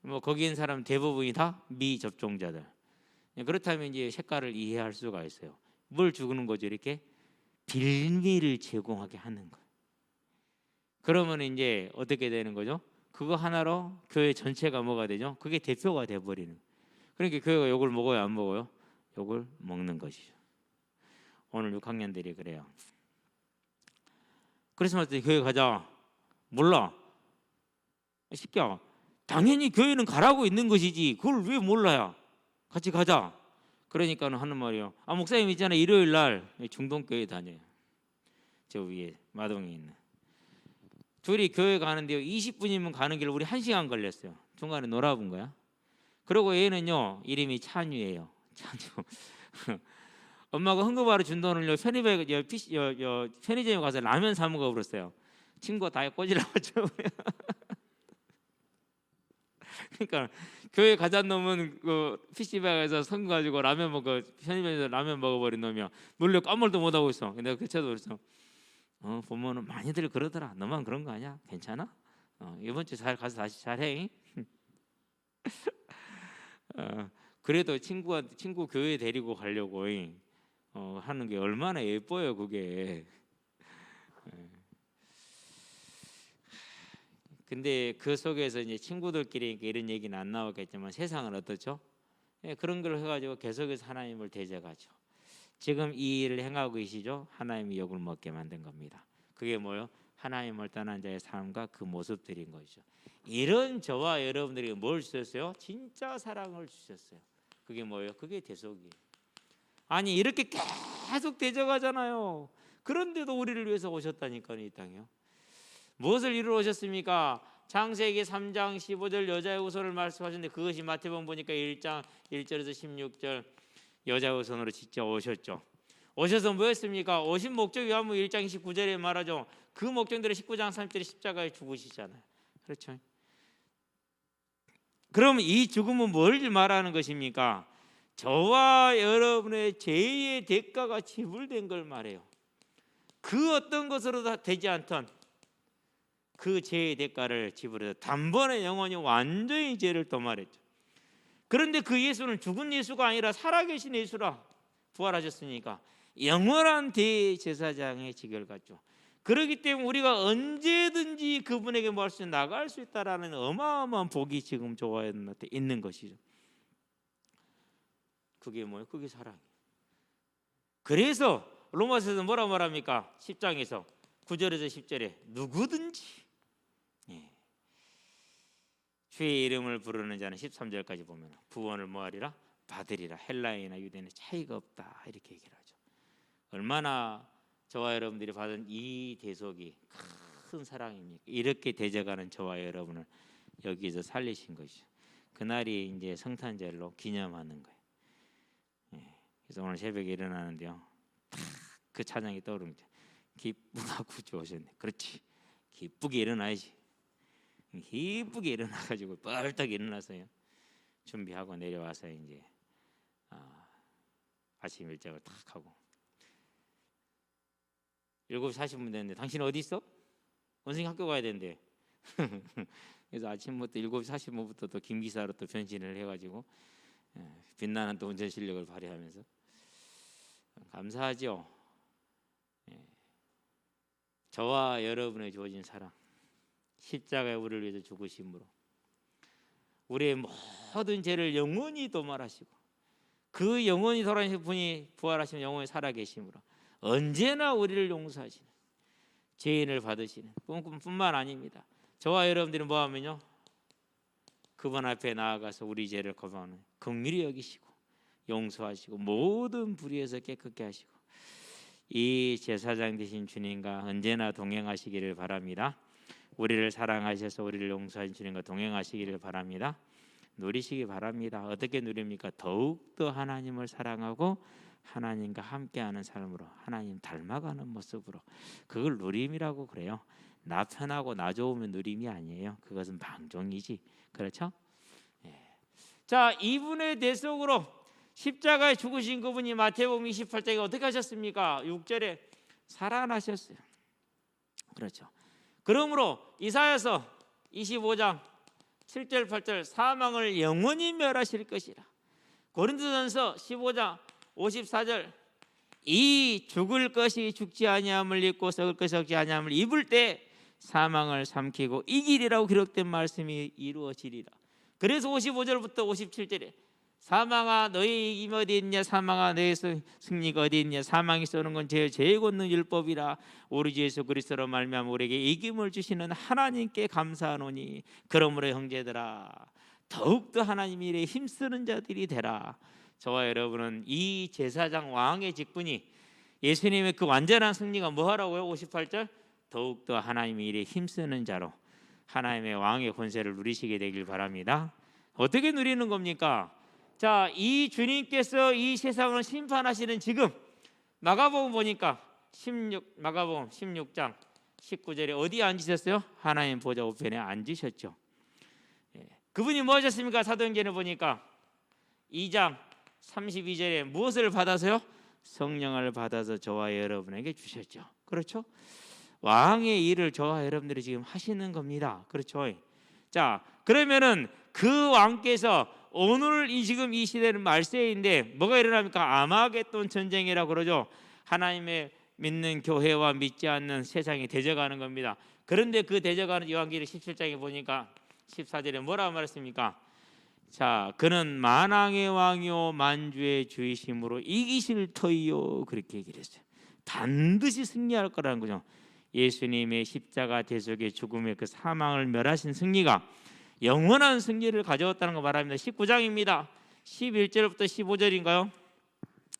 뭐 거기 있는 사람 대부분이 다 미접종자들. 그렇다면 이제 색깔을 이해할 수가 있어요. 뭘 주는 거죠? 이렇게 빌미를 제공하게 하는 거예요. 그러면 이제 어떻게 되는 거죠? 그거 하나로 교회 전체가 뭐가 되죠? 그게 대표가 돼 버리는. 그러니까 교회가 욕을 먹어요, 안 먹어요? 욕을 먹는 것이죠. 오늘 6학년들이 그래요. 크리스마스 때 교회 가자. 몰라. 시켜. 당연히 교회는 가라고 있는 것이지. 그걸 왜 몰라요? 같이 가자. 그러니까는 하는 말이요. 아, 목사님 있잖아. 일요일 날 중동교회 다녀요. 저 위에 마동에 있는. 둘이 교회 가는데요. 20분이면 가는 길 우리 1시간 걸렸어요. 중간에 놀아본 거야. 그리고 얘는요. 이름이 찬유예요. 찬유. 엄마가 헌금하러 준 돈을요. 편의점에 가서 라면 사 먹어 버렸어요. 친구가 다 꼬지라고 그러니까 교회 가자는 놈은 그 PC방에서 선 가지고 라면 먹어 편의점에서 라면 먹어버린 놈이야. 물려 깜물도 못 하고 있어. 내가 그쳐도 그랬어. 보면은 많이들 그러더라. 너만 그런 거 아니야? 괜찮아? 이번 주 잘 가서 다시 잘해. 그래도 친구 교회 데리고 가려고 하는 게 얼마나 예뻐요, 그게. 근데 그 속에서 이제 친구들끼리 이런 얘기는 안 나오겠지만 세상은 어떻죠? 그런 걸 해가지고 계속해서 하나님을 대적하죠. 지금 이 일을 행하고 계시죠? 하나님이 욕을 먹게 만든 겁니다. 그게 뭐요? 하나님을 떠난 자의 삶과 그 모습들인 것이죠. 이런 저와 여러분들에게 뭘 주셨어요? 진짜 사랑을 주셨어요. 그게 뭐예요? 그게 대속이에요. 아니 이렇게 계속 대적하잖아요. 그런데도 우리를 위해서 오셨다니까요, 이 땅에요. 무엇을 이루러 오셨습니까? 창세기 3장 15절 여자의 후손을 말씀하셨는데 그것이 마태복음 보니까 1장 1절에서 16절 여자의 후손으로 직접 오셨죠. 오셔서 뭐 했습니까? 오신 목적이 요한복음 1장 19절에 말하죠. 그 목적대로 19장 3절에 십자가에 죽으시잖아요. 그렇죠? 그럼 이 죽음은 뭘 말하는 것입니까? 저와 여러분의 죄의 대가가 지불된 걸 말해요. 그 어떤 것으로도 되지 않던 그 죄의 대가를 지불해서 단번에 영원히 완전히 죄를 도말했죠. 그런데 그 예수는 죽은 예수가 아니라 살아계신 예수라 부활하셨으니까 영원한 대제사장의 직을 갖죠. 그렇기 때문에 우리가 언제든지 그분에게 뭐 할 수 나갈 수 있다라는 어마어마한 복이 지금 저와한테 있는 것이죠. 그게 뭐예요? 그게 사랑이에요. 그래서 로마서에서 뭐라 말합니까? 10장에서 9절에서 10절에 누구든지 주의 이름을 부르는 자는 13절까지 보면 구원을 뭐하리라? 받으리라. 헬라인이나 유대인은 차이가 없다 이렇게 얘기를 하죠. 얼마나 저와 여러분들이 받은 이 대속이 큰 사랑입니까? 이렇게 대적하는 저와 여러분을 여기서 살리신 것이죠. 그날이 이제 성탄절로 기념하는 거예요. 그래서 오늘 새벽에 일어나는데요, 그 찬양이 떠오릅니다. 기쁘다 구주 오셨네. 그렇지, 기쁘게 일어나야지. 기쁘게 일어나가지고 벌떡 일어나서요, 준비하고 내려와서 이제 아침 일정을 탁 하고 7시 40분 됐는데 당신 어디 있어? 원생이 학교 가야 되는데. 그래서 아침부터 7시 40분부터 또 김기사로 또 변신을 해가지고 빛나는 또 운전 실력을 발휘하면서 감사하죠. 저와 여러분의 주어진 사랑, 십자가에 우리를 위해서 죽으심으로 우리의 모든 죄를 영원히 도말하시고 그 영원히 돌아가신 분이 부활하시면 영원히 살아계심으로 언제나 우리를 용서하시는 죄인을 받으시는 뿐만 아닙니다. 저와 여러분들이 뭐하면요, 그분 앞에 나아가서 우리 죄를 고백하는 긍휼히 여기시고 용서하시고 모든 불의에서 깨끗게 하시고 이 제사장 되신 주님과 언제나 동행하시기를 바랍니다. 우리를 사랑하셔서 우리를 용서하신 주님과 동행하시기를 바랍니다. 누리시기 바랍니다. 어떻게 누립니까? 더욱더 하나님을 사랑하고 하나님과 함께하는 삶으로, 하나님 닮아가는 모습으로. 그걸 누림이라고 그래요. 나 편하고 나 좋으면 누림이 아니에요. 그것은 방종이지. 그렇죠? 자, 이분의 대속으로 십자가에 죽으신 그분이 마태복음 28장에 어떻게 하셨습니까? 6절에 살아나셨어요. 그렇죠. 그러므로 이사야서 25장 7절 8절 사망을 영원히 멸하실 것이라. 고린도전서 15장 54절 이 죽을 것이 죽지 아니함을 입고 썩을 것이 썩지 아니함을 입을 때 사망을 삼키고 이기리라고 기록된 말씀이 이루어지리라. 그래서 55절부터 57절에 사망아 너의 이김이 어디 있냐, 사망아 너의 승리가 어디 있냐, 사망이 쏘는 건 제일 곧는 율법이라. 우리 주 예수 그리스도로 말미암아 우리에게 이김을 주시는 하나님께 감사하노니 그러므로 형제들아 더욱더 하나님의 일에 힘쓰는 자들이 되라. 저와 여러분은 이 제사장 왕의 직분이 예수님의 그 완전한 승리가 뭐하라고요? 58절 더욱더 하나님의 일에 힘쓰는 자로 하나님의 왕의 권세를 누리시게 되길 바랍니다. 어떻게 누리는 겁니까? 자, 이 주님께서 이 세상을 심판하시는 지금 마가복음 보니까 마가복음 16장 19절에 어디에 앉으셨어요? 하나님 보좌 우편에 앉으셨죠. 그분이 뭐 하셨습니까? 사도행전에 보니까 2장 32절에 무엇을 받아서요? 성령을 받아서 저와 여러분에게 주셨죠. 그렇죠? 왕의 일을 저와 여러분들이 지금 하시는 겁니다. 그렇죠? 자, 그러면은 그 왕께서 오늘 지금 이 시대는 말세인데 뭐가 일어납니까? 아마겟돈 전쟁이라고 그러죠. 하나님의 믿는 교회와 믿지 않는 세상이 대적하는 겁니다. 그런데 그 대적하는 요한계시록 17장에 보니까 14절에 뭐라고 말했습니까? 자, 그는 만왕의 왕이요 만주의 주이심으로 이기실 터이요, 그렇게 얘기를 했어요. 반드시 승리할 거라는 거죠. 예수님의 십자가 대속의 죽음의 그 사망을 멸하신 승리가 영원한 승리를 가져왔다는 거 말합니다. 19장입니다. 11절부터 15절인가요?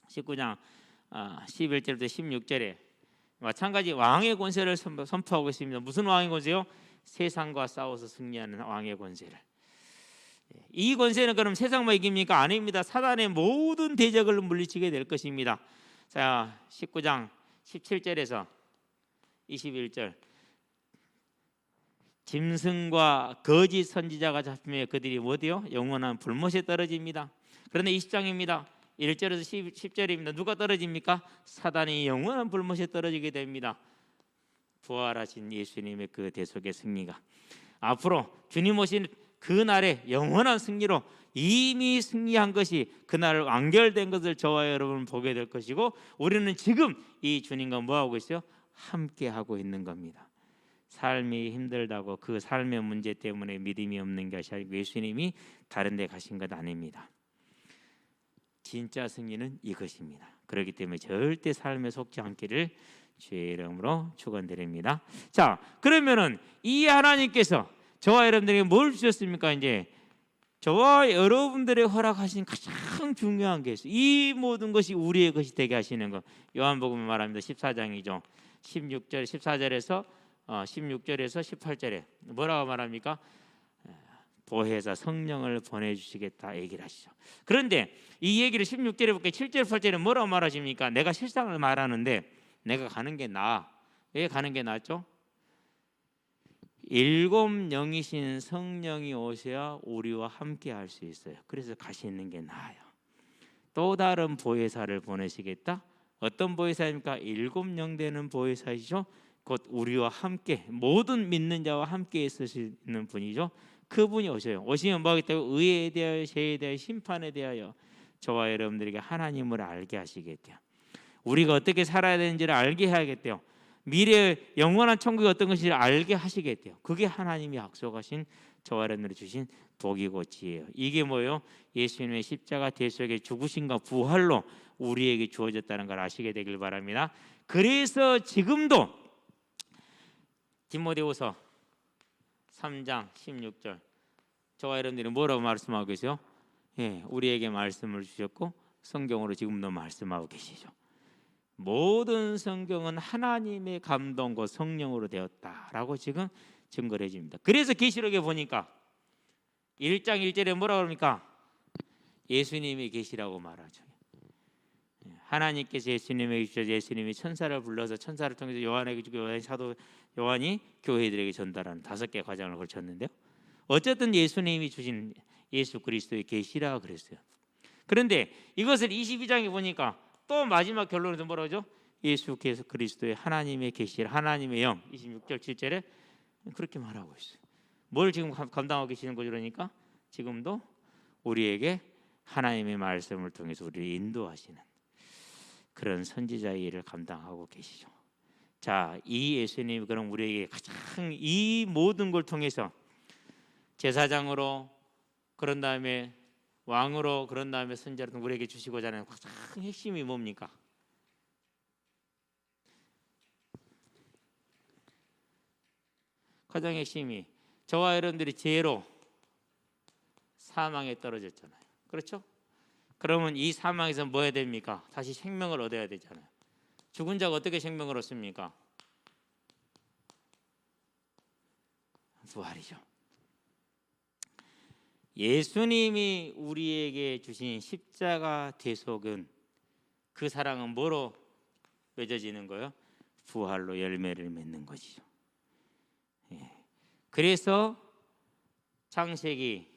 19장 11절부터 16절에 마찬가지 왕의 권세를 선포하고 있습니다. 무슨 왕의 권세요? 세상과 싸워서 승리하는 왕의 권세를. 이 권세는 그럼 세상만 이깁니까? 아닙니다. 사단의 모든 대적을 물리치게 될 것입니다. 자, 19장 17절에서 21절 짐승과 거짓 선지자가 잡히며 그들이 뭐디요? 영원한 불못에 떨어집니다. 그런데 20장입니다. 1절에서 10절입니다. 누가 떨어집니까? 사단이 영원한 불못에 떨어지게 됩니다. 부활하신 예수님의 그 대속의 승리가 앞으로 주님 오신 그 날에 영원한 승리로 이미 승리한 것이 그날 완결된 것을 저와 여러분 보게 될 것이고, 우리는 지금 이 주님과 뭐하고 있어요? 함께 하고 있는 겁니다. 삶이 힘들다고 그 삶의 문제 때문에 믿음이 없는 것이 아니고 예수님이 다른 데 가신 것 아닙니다. 진짜 승리는 이것입니다. 그렇기 때문에 절대 삶에 속지 않기를 주의 이름으로 축원드립니다. 자, 그러면은 이 하나님께서 저와 여러분들에게 뭘 주셨습니까? 이제 저와 여러분들의 허락하신 가장 중요한 게 있어요. 이 모든 것이 우리의 것이 되게 하시는 것. 요한복음 말합니다. 14장이죠. 16절 14절에서 16절에서 18절에 뭐라고 말합니까? 보혜사 성령을 보내주시겠다 얘기를 하시죠. 그런데 이 얘기를 16절에 볼게요. 7절 8절에 뭐라고 말하십니까? 내가 실상을 말하는데 내가 가는 게 나아. 왜 가는 게 낫죠? 일곱 영이신 성령이 오셔야 우리와 함께 할 수 있어요. 그래서 가시는 게 나아요. 또 다른 보혜사를 보내시겠다. 어떤 보혜사입니까? 일곱 영 되는 보혜사이죠. 곧 우리와 함께 모든 믿는 자와 함께 있으시는 분이죠. 그분이 오셔요. 오시면 뭐 하겠다고? 의에 대하여 죄에 대하여 심판에 대하여 저와 여러분들에게 하나님을 알게 하시겠대요. 우리가 어떻게 살아야 되는지를 알게 해야겠대요. 미래 영원한 천국이 어떤 것인지 알게 하시겠대요. 그게 하나님이 약속하신 저와 여러분들이 주신 복이고 지혜예요. 이게 뭐예요? 예수님의 십자가 대속의 죽으심과 부활로 우리에게 주어졌다는 걸 아시게 되길 바랍니다. 그래서 지금도 디모데후서 3장 16절 저와 여러분들이 뭐라고 말씀하고 계세요? 우리에게 말씀을 주셨고 성경으로 지금도 말씀하고 계시죠. 모든 성경은 하나님의 감동과 성령으로 되었다라고 지금 증거를 해줍니다. 그래서 계시록에 보니까 1장 1절에 뭐라고 합니까? 예수님이 계시라고 말하죠. 하나님께서 예수님에게 주셔서 예수님이 천사를 불러서 천사를 통해서 요한에게 주고 요한이 교회들에게 전달하는 5개 과정을 거쳤는데요. 어쨌든 예수님이 주신 예수 그리스도의 계시라 그랬어요. 그런데 이것을 22장에 보니까 또 마지막 결론에서 뭐라고 하죠? 예수께서 그리스도의 하나님의 계시라 하나님의 영 26절 7절에 그렇게 말하고 있어요. 뭘 지금 감당하고 계시는 거죠? 그러니까 지금도 우리에게 하나님의 말씀을 통해서 우리를 인도하시는 그런 선지자의 일을 감당하고 계시죠. 자, 이 예수님이 그럼 우리에게 가장 이 모든 걸 통해서 제사장으로 그런 다음에 왕으로 그런 다음에 선지자로 우리에게 주시고자 하는 가장 핵심이 뭡니까? 가장 핵심이 저와 여러분들이 죄로 사망에 떨어졌잖아요. 그렇죠? 그러면 이 사망에서 뭐 해야 됩니까? 다시 생명을 얻어야 되잖아요. 죽은 자가 어떻게 생명을 얻습니까? 부활이죠. 예수님이 우리에게 주신 십자가 대속은 그 사랑은 뭐로 맺어지는 거예요? 부활로 열매를 맺는 것이죠. 그래서 창세기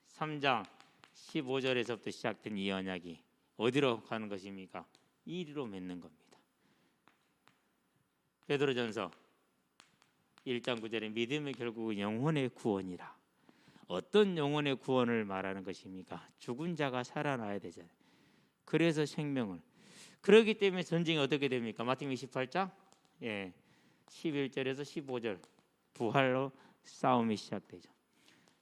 3장 15절에서부터 시작된 이 언약이 어디로 가는 것입니까? 이리로 맺는 겁니다. 베드로전서 1장 9절에 믿음의 결국은 영혼의 구원이라. 어떤 영혼의 구원을 말하는 것입니까? 죽은 자가 살아나야 되잖아요. 그래서 생명을. 그렇기 때문에 전쟁이 어떻게 됩니까? 마태복음 28장 11절에서 15절 부활로 싸움이 시작되죠.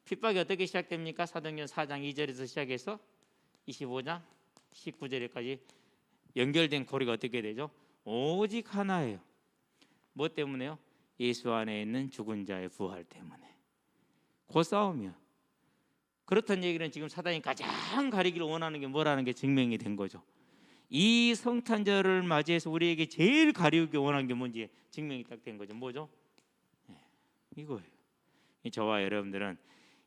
핍박이 어떻게 시작됩니까? 사도행전 4장 2절에서 시작해서 25장 19절까지 연결된 고리가 어떻게 되죠? 오직 하나예요. 뭐 때문에요? 예수 안에 있는 죽은 자의 부활 때문에. 그 싸움이요. 그렇다는 얘기는 지금 사단이 가장 가리기를 원하는 게 뭐라는 게 증명이 된 거죠. 이 성탄절을 맞이해서 우리에게 제일 가리우기 원하는 게 뭔지 증명이 딱 된 거죠. 뭐죠? 이거예요. 저와 여러분들은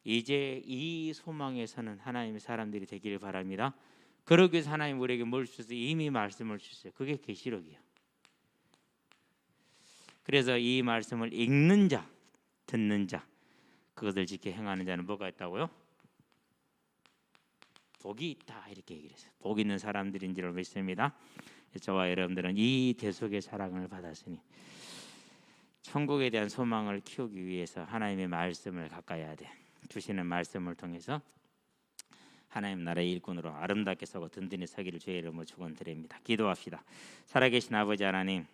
이제 이 소망에 사는 하나님의 사람들이 되기를 바랍니다. 그러기 위해서 하나님 우리에게 뭘 주셔서 이미 말씀을 주셨어요. 그게 계시록이에요. 그래서 이 말씀을 읽는 자, 듣는 자, 그것을 지켜 행하는 자는 뭐가 있다고요? 복이 있다 이렇게 얘기를 했어요. 복 있는 사람들인 줄 믿습니다. 저와 여러분들은 이 대속의 사랑을 받았으니 천국에 대한 소망을 키우기 위해서 하나님의 말씀을 가까이해야 돼. 주시는 말씀을 통해서 하나님 나라의 일꾼으로 아름답게 서고 든든히 서기를 주의 이름으로 축원드립니다. 기도합시다. 살아계신 아버지 하나님,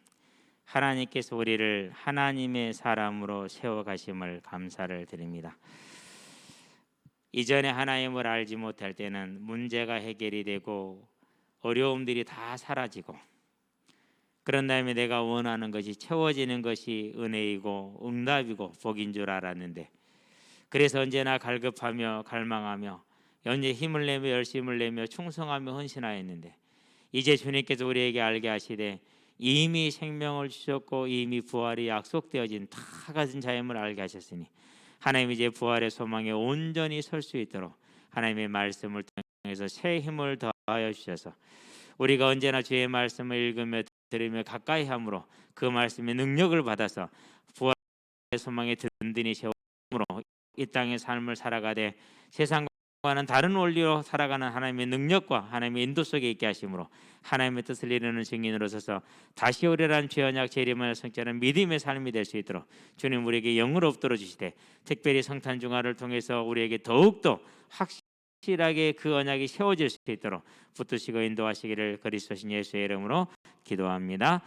하나님께서 우리를 하나님의 사람으로 세워가심을 감사를 드립니다. 이전에 하나님을 알지 못할 때는 문제가 해결이 되고 어려움들이 다 사라지고 그런 다음에 내가 원하는 것이 채워지는 것이 은혜이고 응답이고 복인 줄 알았는데, 그래서 언제나 갈급하며 갈망하며 연재 힘을 내며 열심을 내며 충성하며 헌신하였는데, 이제 주님께서 우리에게 알게 하시되 이미 생명을 주셨고 이미 부활이 약속되어진 다 가진 자임을 알게 하셨으니 하나님 이제 부활의 소망에 온전히 설 수 있도록 하나님의 말씀을 통해서 새 힘을 더하여 주셔서 우리가 언제나 주의 말씀을 읽으며 들으며 가까이 함으로 그 말씀의 능력을 받아서 부활의 소망에 든든히 세움으로 이 땅의 삶을 살아가되 세상과는 다른 원리로 살아가는 하나님의 능력과 하나님의 인도 속에 있게 하심으로 하나님의 뜻을 이루는 증인으로 서서 다시 오리란 죄 언약 재림을 성취하는 믿음의 삶이 될 수 있도록 주님 우리에게 영을 엎드려 주시되 특별히 성탄 중화를 통해서 우리에게 더욱더 확실하게 그 언약이 세워질 수 있도록 붙드시고 인도하시기를 그리스도신 예수의 이름으로 기도합니다.